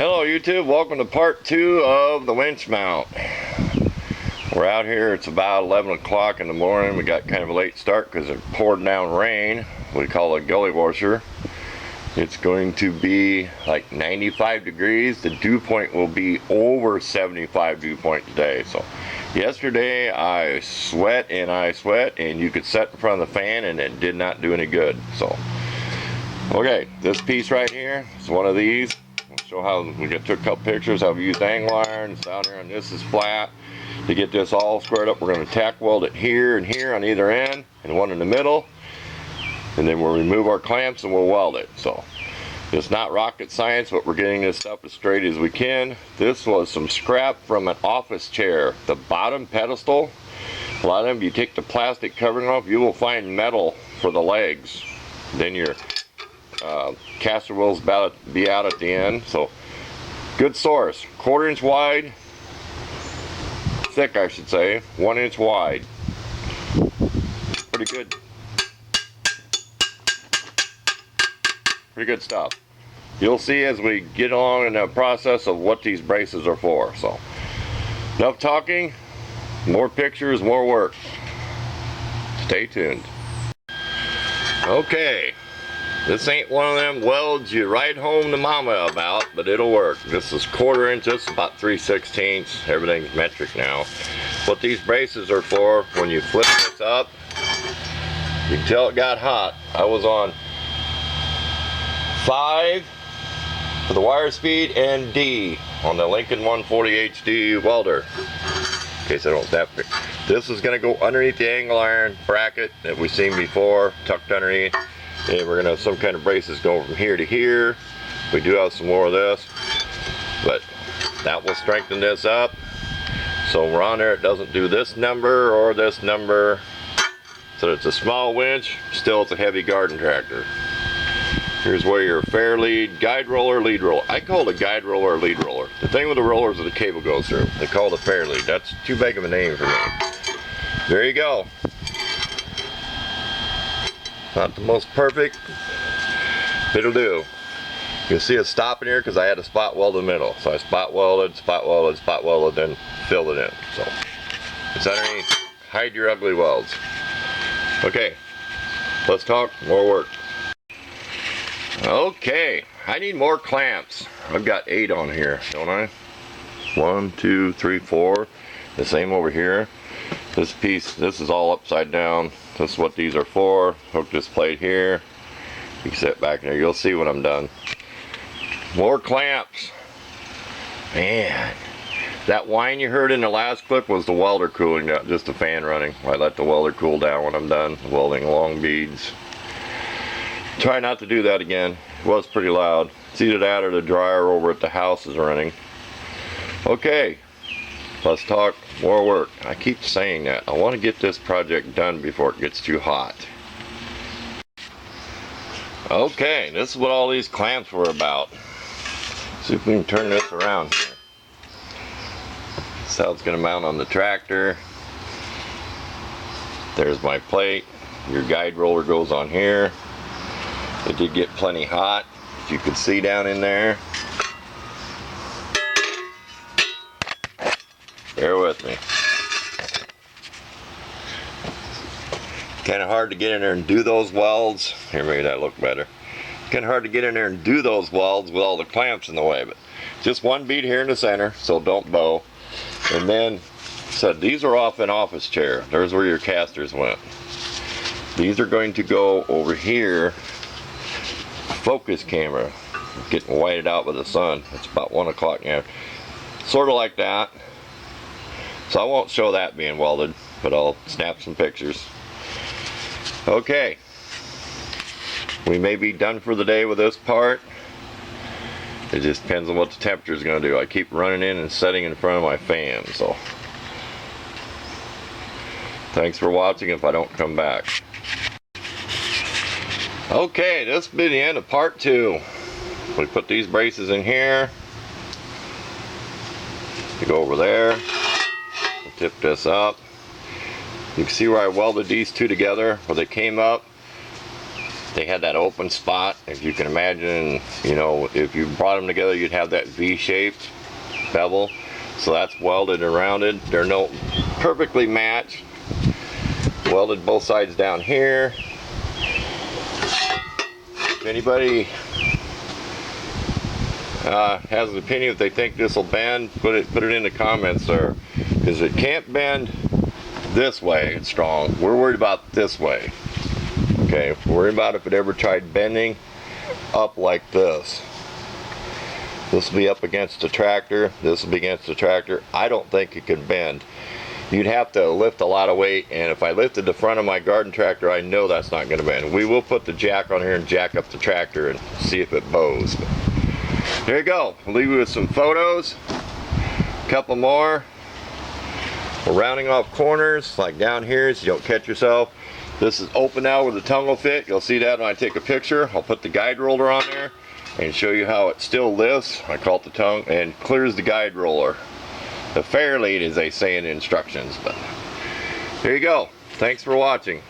Hello YouTube, welcome to part 2 of the winch mount. We're out here, it's about 11 o'clock in the morning. We got kind of a late start because it poured down rain. We call it gully washer. It's going to be like 95 degrees. The dew point will be over 75 dew point today. So yesterday I sweat and you could sit in front of the fan and it did not do any good. So okay, this piece right here is one of these. Show how we took a couple pictures. I've used angle irons down here, and this is flat. To get this all squared up, we're going to tack weld it here and here on either end, and one in the middle. And then we'll remove our clamps and we'll weld it. So it's not rocket science, but we're getting this stuff as straight as we can. This was some scrap from an office chair. The bottom pedestal, a lot of them, you take the plastic covering off, you will find metal for the legs. Then your caster wheels about to be out at the end. So good source, 1/4 inch wide, thick I should say, 1 inch wide. Pretty good stuff. You'll see as we get along in the process of what these braces are for. So enough talking, more pictures, more work. Stay tuned. Okay, this ain't one of them welds you ride home to mama about, but it'll work. This is 1/4 inch, this is about 3/16. Everything's metric now. What these braces are for, when you flip this up, you can tell it got hot. I was on 5 for the wire speed and D on the Lincoln 140 HD welder. In case I don't snap it. This is going to go underneath the angle iron bracket that we've seen before, tucked underneath. And we're going to have some kind of braces going from here to here. We do have some more of this, but that will strengthen this up. So we're on there, it doesn't do this number or this number. So it's a small winch, still it's a heavy garden tractor. Here's where your fair lead, guide roller, lead roller. I call it a guide roller or lead roller. The thing with the rollers is the cable goes through. They call it a fair lead. That's too big of a name for me. There you go. Not the most perfect, but it'll do. You'll see it stopping here because I had a spot weld in the middle. So I spot welded, then filled it in. So it's underneath. Hide your ugly welds. Okay, let's talk more work. Okay, I need more clamps. I've got 8 on here, don't I? 1, 2, 3, 4. The same over here. This piece, this is all upside down. This is what these are for. Hook this plate here. You can sit back in there. You'll see when I'm done. More clamps. Man, that whine you heard in the last clip was the welder cooling down, just the fan running. I let the welder cool down when I'm done welding long beads. Try not to do that again. It was pretty loud. It's either that or the dryer over at the house is running. Okay, let's talk more work. I keep saying that. I want to get this project done before it gets too hot. Okay, this is what all these clamps were about. See if we can turn this around here. This is how it's going to mount on the tractor. There's my plate. Your guide roller goes on here. It did get plenty hot, as you can see down in there. Bear with me. Kind of hard to get in there and do those welds. Here, maybe that look better. Kind of hard to get in there and do those welds with all the clamps in the way, but just one bead here in the center, so don't bow. And then, so these are off an office chair. There's where your casters went. These are going to go over here. Focus camera, getting whited out with the sun. It's about 1 o'clock now. Sort of like that. So I won't show that being welded, but I'll snap some pictures. Okay, we may be done for the day with this part. It just depends on what the temperature is going to do. I keep running in and setting in front of my fan, so thanks for watching if I don't come back. Okay, this will be the end of part 2. We put these braces in here. You go over there. Tip this up. You can see where I welded these two together, where they came up. they had that open spot. If you can imagine, you know, if you brought them together, you'd have that V-shaped bevel. So that's welded around it. They're no perfectly matched. Welded both sides down here. If anybody has an opinion, if they think this will bend, put it in the comments there, because it can't bend this way. It's strong. We're worried about this way. Okay, we're worried about if it ever tried bending up like this. This will be up against the tractor. This will be against the tractor. I don't think it can bend. You'd have to lift a lot of weight, and if I lifted the front of my garden tractor, I know that's not going to bend. We will put the jack on here and jack up the tractor and see if it bows. But there you go. I'll leave you with some photos. A couple more. We're rounding off corners, like down here, so you don't catch yourself. This is open now where the tongue will fit. You'll see that when I take a picture. I'll put the guide roller on there and show you how it still lifts. I call it the tongue, and clears the guide roller. The fair lead, as they say in the instructions. But there you go. Thanks for watching.